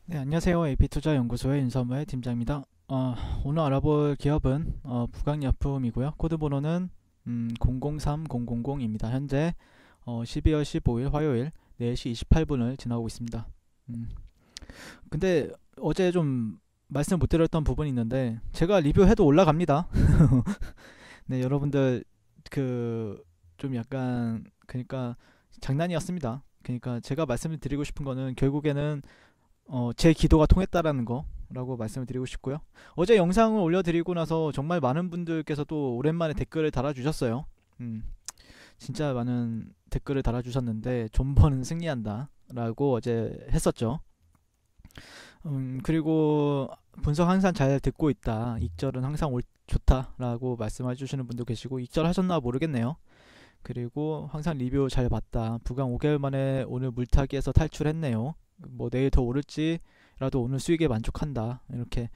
네, 안녕하세요. AP투자연구소의 윤서무의 팀장입니다. 오늘 알아볼 기업은 부강약품이고요. 코드번호는 003000입니다. 현재 12월 15일 화요일 4시 28분을 지나고 있습니다. 음, 근데 어제 좀 말씀 못 드렸던 부분이 있는데 제가 리뷰해도 올라갑니다. 네, 여러분들 그 좀 약간 그러니까 장난이었습니다. 그러니까 제가 말씀을 드리고 싶은 거는 결국에는 제 기도가 통했다라는 거라고 말씀을 드리고 싶고요. 어제 영상을 올려드리고 나서 정말 많은 분들께서 또 오랜만에 댓글을 달아주셨어요. 음, 진짜 많은 댓글을 달아주셨는데 존버는 승리한다 라고 어제 했었죠. 그리고 분석 항상 잘 듣고 있다, 익절은 항상 좋다 라고 말씀해 주시는 분도 계시고, 익절 하셨나 모르겠네요. 그리고 항상 리뷰 잘 봤다, 부강 5개월 만에 오늘 물타기에서 탈출했네요, 뭐 내일 더 오를지라도 오늘 수익에 만족한다, 이렇게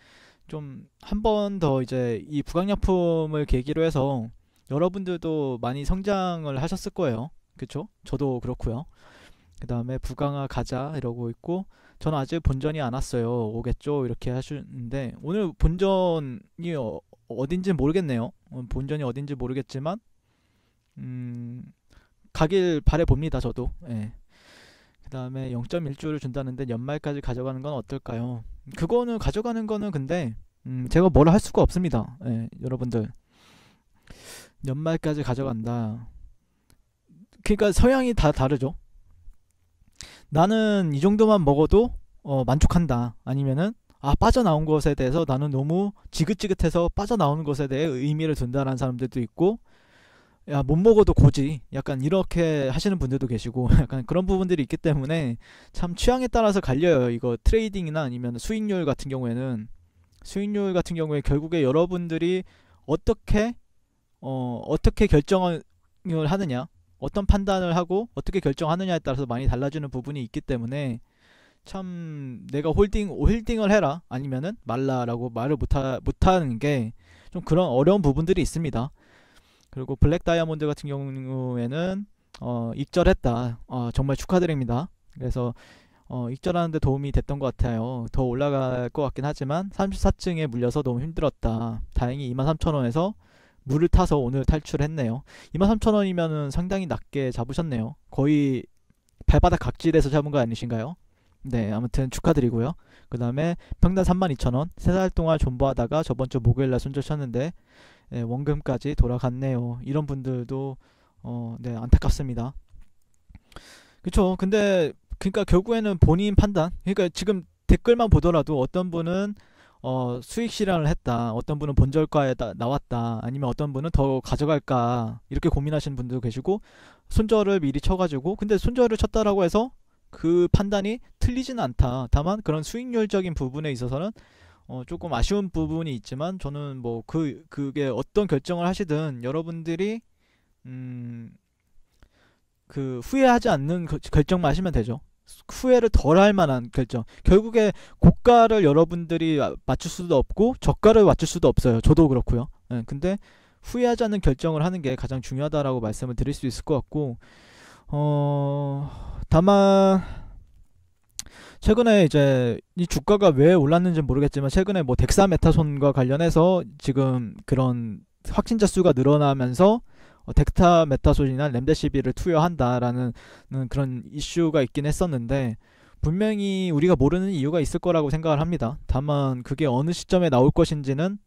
좀 한 번 더 이제 이 부강약품을 계기로 해서 여러분들도 많이 성장을 하셨을 거예요. 그쵸? 저도 그렇고요. 그 다음에 부강화 가자 이러고 있고, 저는 아직 본전이 안 왔어요, 오겠죠 이렇게 하시는데, 오늘 본전이 어딘지 모르겠네요. 본전이 어딘지 모르겠지만 음, 가길 바래봅니다 저도. 예. 그 다음에 0.1주를 준다는데 연말까지 가져가는 건 어떨까요? 그거는 가져가는 거는 근데 제가 뭐라 할 수가 없습니다. 예, 여러분들 연말까지 가져간다. 그러니까 서양이 다 다르죠. 나는 이 정도만 먹어도 만족한다. 아니면은 빠져나온 것에 대해서 나는 너무 지긋지긋해서 빠져나오는 것에 대해 의미를 둔다라는 사람들도 있고, 야, 못 먹어도 고지, 약간 이렇게 하시는 분들도 계시고 약간 그런 부분들이 있기 때문에 참 취향에 따라서 갈려요. 이거 트레이딩이나 아니면 수익률 같은 경우에 결국에 여러분들이 어떻게 어떻게 결정을 하느냐, 어떤 판단을 하고 어떻게 결정하느냐에 따라서 많이 달라지는 부분이 있기 때문에, 참 내가 홀딩을 해라 아니면은 말라라고 말을 못하는 게 좀 그런 어려운 부분들이 있습니다. 그리고 블랙 다이아몬드 같은 경우에는 익절했다. 정말 축하드립니다. 그래서 익절하는데 도움이 됐던 것 같아요. 더 올라갈 것 같긴 하지만 34층에 물려서 너무 힘들었다. 다행히 23,000원에서 물을 타서 오늘 탈출했네요. 23,000원이면은 상당히 낮게 잡으셨네요. 거의 발바닥 각질에서 잡은 거 아니신가요? 네, 아무튼 축하드리고요. 그 다음에 평단 32,000원. 3달 동안 존버하다가 저번 주 목요일날 손절 쳤는데, 네, 원금까지 돌아갔네요. 이런 분들도 네, 안타깝습니다. 그쵸? 근데 그러니까 결국에는 본인 판단. 그러니까 지금 댓글만 보더라도 어떤 분은 수익 실현을 했다, 어떤 분은 본절가에 나왔다, 아니면 어떤 분은 더 가져갈까 이렇게 고민하시는 분도 계시고, 손절을 미리 쳐가지고, 근데 손절을 쳤다라고 해서 그 판단이 틀리지는 않다. 다만 그런 수익률적인 부분에 있어서는 조금 아쉬운 부분이 있지만, 저는 뭐 그게 어떤 결정을 하시든 여러분들이 음, 그 후회하지 않는 결정만 하시면 되죠. 후회를 덜 할 만한 결정. 결국에 고가를 여러분들이 맞출 수도 없고 저가를 맞출 수도 없어요. 저도 그렇고요. 예, 근데 후회하지 않는 결정을 하는 게 가장 중요하다라고 말씀을 드릴 수 있을 것 같고, 다만 최근에 이제 이 주가가 왜 올랐는지 모르겠지만, 최근에 뭐 덱사메타손과 관련해서 지금 그런 확진자 수가 늘어나면서 덱타메타손이나 렘데시비를 투여한다라는 그런 이슈가 있긴 했었는데, 분명히 우리가 모르는 이유가 있을 거라고 생각을 합니다. 다만 그게 어느 시점에 나올 것인지는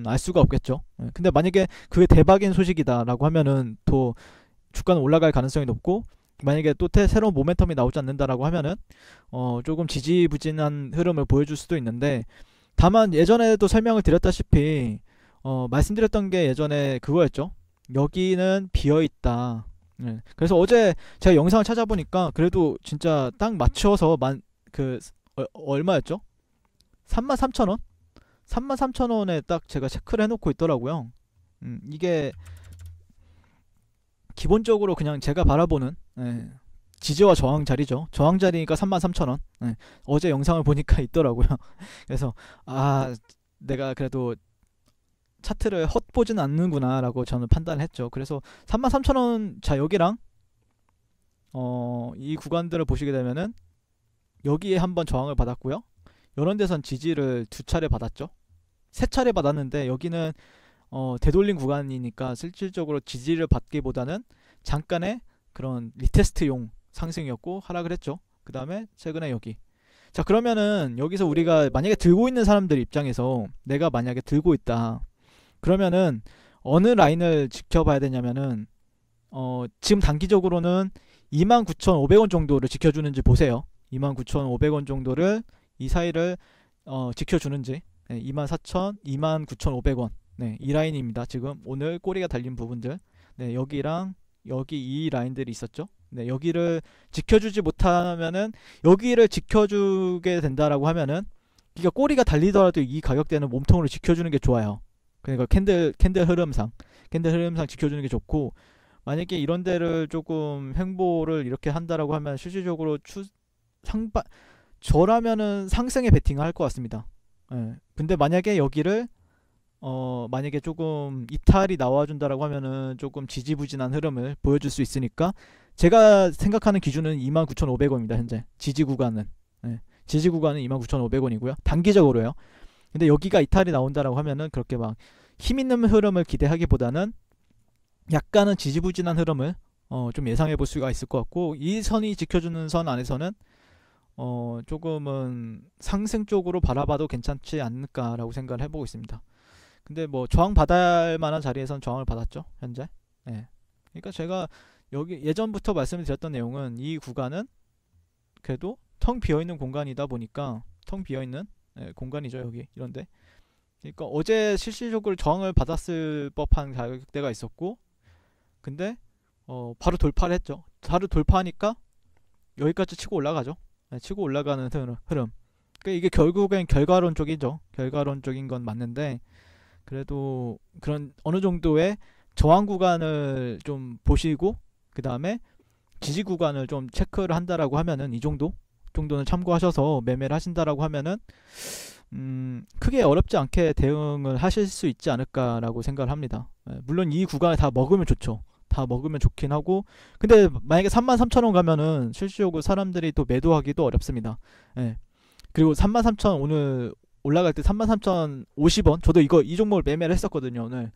알 수가 없겠죠. 예, 근데 만약에 그게 대박인 소식이다라고 하면은 또 주가는 올라갈 가능성이 높고, 만약에 또 새로운 모멘텀이 나오지 않는다라고 하면은 조금 지지부진한 흐름을 보여줄 수도 있는데, 다만 예전에도 설명을 드렸다시피 말씀드렸던 게 예전에 그거였죠. 여기는 비어 있다. 네. 그래서 어제 제가 영상을 찾아보니까 그래도 진짜 딱 맞춰서 얼마였죠? 33,000원? 33,000원에 딱 제가 체크를 해놓고 있더라고요. 이게 기본적으로 그냥 제가 바라보는, 지지와 저항 자리죠. 저항 자리니까 33,000원. 어제 영상을 보니까 있더라고요. 그래서 내가 그래도 차트를 헛보진 않는구나 라고 저는 판단을 했죠. 그래서 33,000원, 자 여기랑 이 구간들을 보시게 되면은 여기에 한번 저항을 받았고요. 이런 데선 지지를 두 차례 받았죠. 세 차례 받았는데 여기는 되돌림 구간이니까 실질적으로 지지를 받기보다는 잠깐의 그런 리테스트용 상승이었고 하락을 했죠. 그 다음에 최근에 여기. 자, 그러면은 여기서 우리가 만약에 들고 있는 사람들 입장에서 내가 만약에 들고 있다. 그러면은 어느 라인을 지켜봐야 되냐면은 지금 단기적으로는 29,500원 정도를 지켜주는지 보세요. 29,500원 정도를 이 사이를 지켜주는지. 네, 24,000, 29,500원. 네, 이 라인입니다. 지금 오늘 꼬리가 달린 부분들. 네, 여기랑 여기 이 라인들이 있었죠. 네, 여기를 지켜주지 못하면은 여기를 지켜주게 된다라고 하면은 그러니까 꼬리가 달리더라도 이 가격대는 몸통으로 지켜주는 게 좋아요. 그러니까 캔들 흐름상 지켜주는 게 좋고, 만약에 이런 데를 조금 횡보를 이렇게 한다라고 하면 실질적으로 저라면은 상승에 베팅을 할 것 같습니다. 예. 근데 만약에 여기를 만약에 조금 이탈이 나와준다라고 하면은 조금 지지부진한 흐름을 보여줄 수 있으니까 제가 생각하는 기준은 29,500원입니다. 현재 지지 구간은. 예. 지지 구간은 29,500원이고요. 단기적으로요. 근데 여기가 이탈이 나온다라고 하면은 그렇게 막 힘있는 흐름을 기대하기보다는 약간은 지지부진한 흐름을 좀 예상해 볼 수가 있을 것 같고, 이 선이 지켜주는 선 안에서는 조금은 상승 쪽으로 바라봐도 괜찮지 않을까라고 생각을 해보고 있습니다. 근데 뭐 저항 받을 만한 자리에선 저항을 받았죠, 현재. 네. 그러니까 제가 여기 예전부터 말씀을 드렸던 내용은 이 구간은 그래도 텅 비어있는 공간이다 보니까 텅 비어있는 공간이죠, 여기 이런데. 그러니까 어제 실질적으로 저항을 받았을 법한 가격대가 있었고, 근데 바로 돌파를 했죠. 바로 돌파하니까 여기까지 치고 올라가죠. 네, 치고 올라가는 흐름. 그러니까 이게 결국엔 결과론적이죠. 결과론적인 건 맞는데, 그래도 그런 어느 정도의 저항 구간을 좀 보시고 그 다음에 지지 구간을 좀 체크를 한다라고 하면은 이 정도는 참고하셔서 매매를 하신다라고 하면은 크게 어렵지 않게 대응을 하실 수 있지 않을까라고 생각을 합니다. 물론 이 구간에 다 먹으면 좋죠. 다 먹으면 좋긴 하고, 근데 만약에 33,000원 가면은 실질적으로 사람들이 또 매도하기도 어렵습니다. 예. 그리고 33,000 오늘 올라갈 때 33,050원, 저도 이 종목을 매매를 했었거든요, 오늘.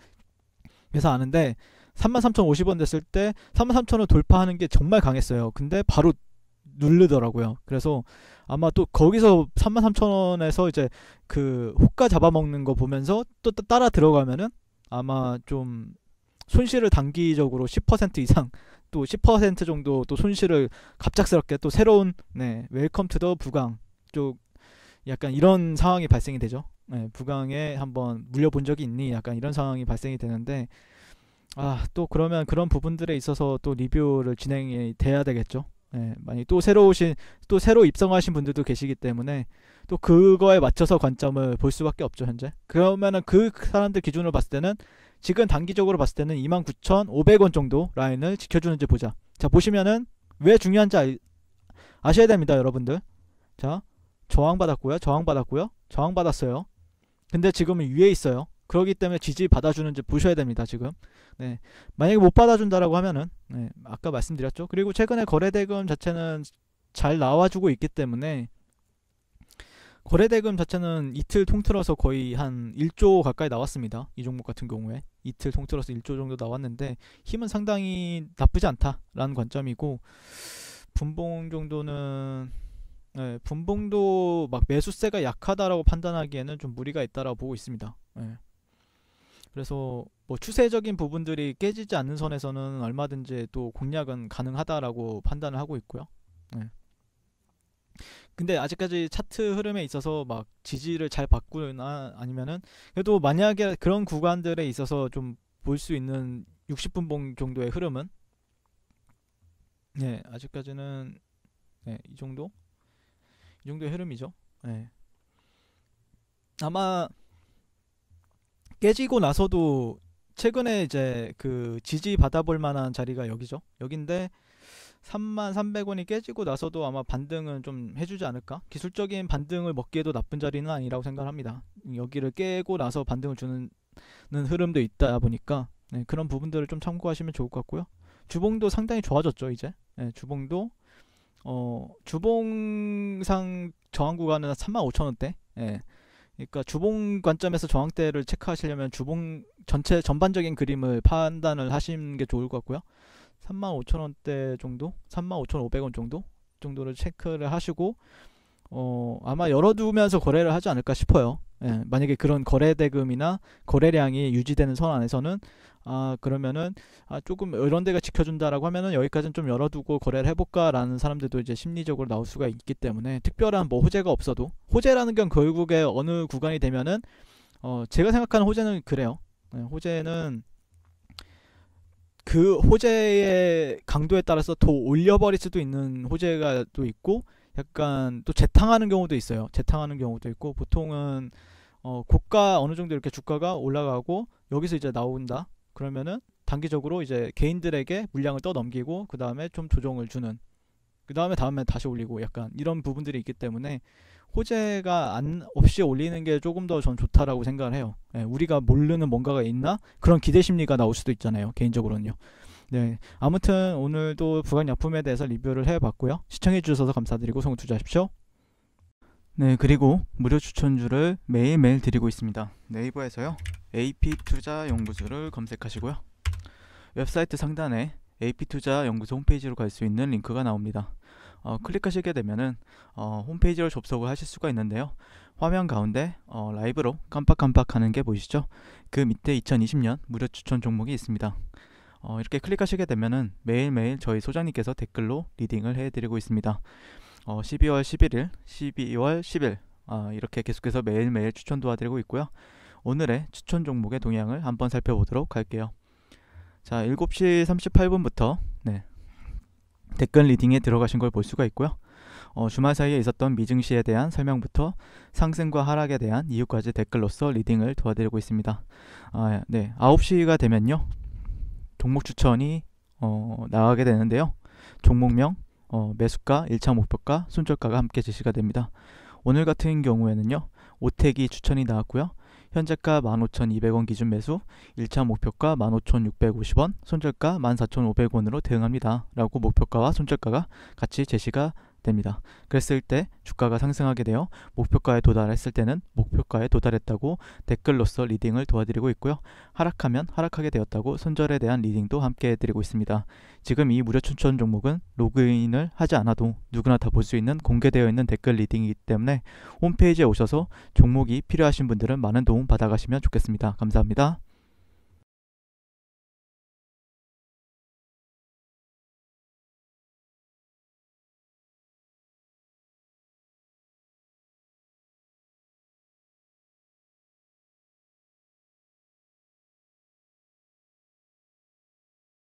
그래서 아는데 33,050원 됐을 때 33,000원 돌파하는 게 정말 강했어요. 근데 바로 누르더라고요. 그래서 아마 또 거기서 33,000원에서 이제 그 호가 잡아먹는 거 보면서 또 따라 들어가면은 아마 좀 손실을 단기적으로 10% 이상, 또 10% 정도 또 손실을 갑작스럽게 또 새로운 웰컴 투 더 부강 쪽 약간 이런 상황이 발생이 되죠. 부강에 한번 물려본 적이 있니? 약간 이런 상황이 발생이 되는데, 또 그러면 그런 부분들에 있어서 또 리뷰를 진행이 돼야 되겠죠. 만약 또 새로 입성하신 분들도 계시기 때문에 또 그거에 맞춰서 관점을 볼 수밖에 없죠, 현재. 그러면은 그 사람들 기준으로 봤을 때는 지금 단기적으로 봤을 때는 29,500원 정도 라인을 지켜주는지 보자. 자, 보시면은 왜 중요한지 아셔야 됩니다, 여러분들. 자, 저항받았고요. 저항받았어요. 근데 지금은 위에 있어요. 그렇기 때문에 지지 받아주는지 보셔야 됩니다, 지금. 네. 만약에 못 받아준다라고 하면은, 아까 말씀드렸죠. 그리고 최근에 거래대금 자체는 잘 나와주고 있기 때문에, 거래대금 자체는 이틀 통틀어서 거의 한 1조 가까이 나왔습니다. 이 종목 같은 경우에. 이틀 통틀어서 1조 정도 나왔는데, 힘은 상당히 나쁘지 않다라는 관점이고, 분봉 정도는, 분봉도 막 매수세가 약하다라고 판단하기에는 좀 무리가 있다라고 보고 있습니다. 그래서 뭐 추세적인 부분들이 깨지지 않는 선에서는 얼마든지 또 공략은 가능하다라고 판단을 하고 있고요. 근데 아직까지 차트 흐름에 있어서 막 지지를 잘 받거나 아니면은 그래도 만약에 그런 구간들에 있어서 좀 볼 수 있는 60분봉 정도의 흐름은 아직까지는 이 정도의 흐름이죠. 아마 깨지고 나서도 최근에 이제 그 지지 받아볼 만한 자리가 여기죠. 여긴데 33,300원이 깨지고 나서도 아마 반등은 좀 해주지 않을까? 기술적인 반등을 먹기에도 나쁜 자리는 아니라고 생각합니다. 여기를 깨고 나서 반등을 주는 흐름도 있다 보니까 그런 부분들을 좀 참고하시면 좋을 것 같고요. 주봉도 상당히 좋아졌죠, 이제. 주봉도 주봉상 저항 구간은 35,000원대. 예. 그러니까 주봉 관점에서 저항대를 체크하시려면 주봉 전체 전반적인 그림을 판단을 하시는 게 좋을 것 같고요. 35,000원대 정도, 35,500원 정도를 체크를 하시고 아마 열어두면서 거래를 하지 않을까 싶어요. 예, 만약에 그런 거래 대금이나 거래량이 유지되는 선 안에서는 그러면은 조금 이런 데가 지켜준다라고 하면은 여기까지는 좀 열어두고 거래를 해볼까라는 사람들도 이제 심리적으로 나올 수가 있기 때문에 특별한 뭐 호재가 없어도 호재라는 건 결국에 어느 구간이 되면은 제가 생각하는 호재는 그래요. 예, 호재는 그 호재의 강도에 따라서 더 올려버릴 수도 있는 호재가 또 있고 약간 또 재탕하는 경우도 있어요. 재탕하는 경우도 있고 보통은 고가 어느 정도 이렇게 주가가 올라가고 여기서 이제 나온다. 그러면은 단기적으로 이제 개인들에게 물량을 떠넘기고 그 다음에 좀 조정을 주는 그 다음에 다시 올리고 약간 이런 부분들이 있기 때문에 호재가 없이 올리는 게 조금 더 전 좋다라고 생각을 해요. 예, 우리가 모르는 뭔가가 있나 그런 기대 심리가 나올 수도 있잖아요. 개인적으로는요. 네, 아무튼 오늘도 부강약품에 대해서 리뷰를 해봤고요. 시청해주셔서 감사드리고 성원 투자하십시오. 네, 그리고 무료 추천주를 매일매일 드리고 있습니다. 네이버에서요, AP투자연구소를 검색하시고요. 웹사이트 상단에 AP투자연구소 홈페이지로 갈 수 있는 링크가 나옵니다. 클릭하시게 되면은 홈페이지로 접속을 하실 수가 있는데요. 화면 가운데 라이브로 깜빡깜빡 하는 게 보이시죠? 그 밑에 2020년 무료 추천 종목이 있습니다. 이렇게 클릭하시게 되면은 매일매일 저희 소장님께서 댓글로 리딩을 해드리고 있습니다. 12월 11일, 12월 10일 이렇게 계속해서 매일매일 추천 도와드리고 있고요. 오늘의 추천 종목의 동향을 한번 살펴보도록 할게요. 자, 7시 38분부터 댓글 리딩에 들어가신 걸 볼 수가 있고요. 주말 사이에 있었던 미증시에 대한 설명부터 상승과 하락에 대한 이유까지 댓글로서 리딩을 도와드리고 있습니다. 9시가 되면요, 종목 추천이 나가게 되는데요. 종목명, 매수가, 1차 목표가, 손절가가 함께 제시가 됩니다. 오늘 같은 경우에는요, 오택이 추천이 나왔고요. 현재가 15,200원 기준 매수, 1차 목표가 15,650원, 손절가 14,500원으로 대응합니다 라고 목표가와 손절가가 같이 제시가 됩니다. 그랬을 때 주가가 상승하게 되어 목표가에 도달했을 때는 목표가에 도달했다고 댓글로서 리딩을 도와드리고 있고요. 하락하면 하락하게 되었다고 손절에 대한 리딩도 함께 해드리고 있습니다. 지금 이 무료 추천 종목은 로그인을 하지 않아도 누구나 다 볼 수 있는 공개되어 있는 댓글 리딩이기 때문에 홈페이지에 오셔서 종목이 필요하신 분들은 많은 도움 받아가시면 좋겠습니다. 감사합니다.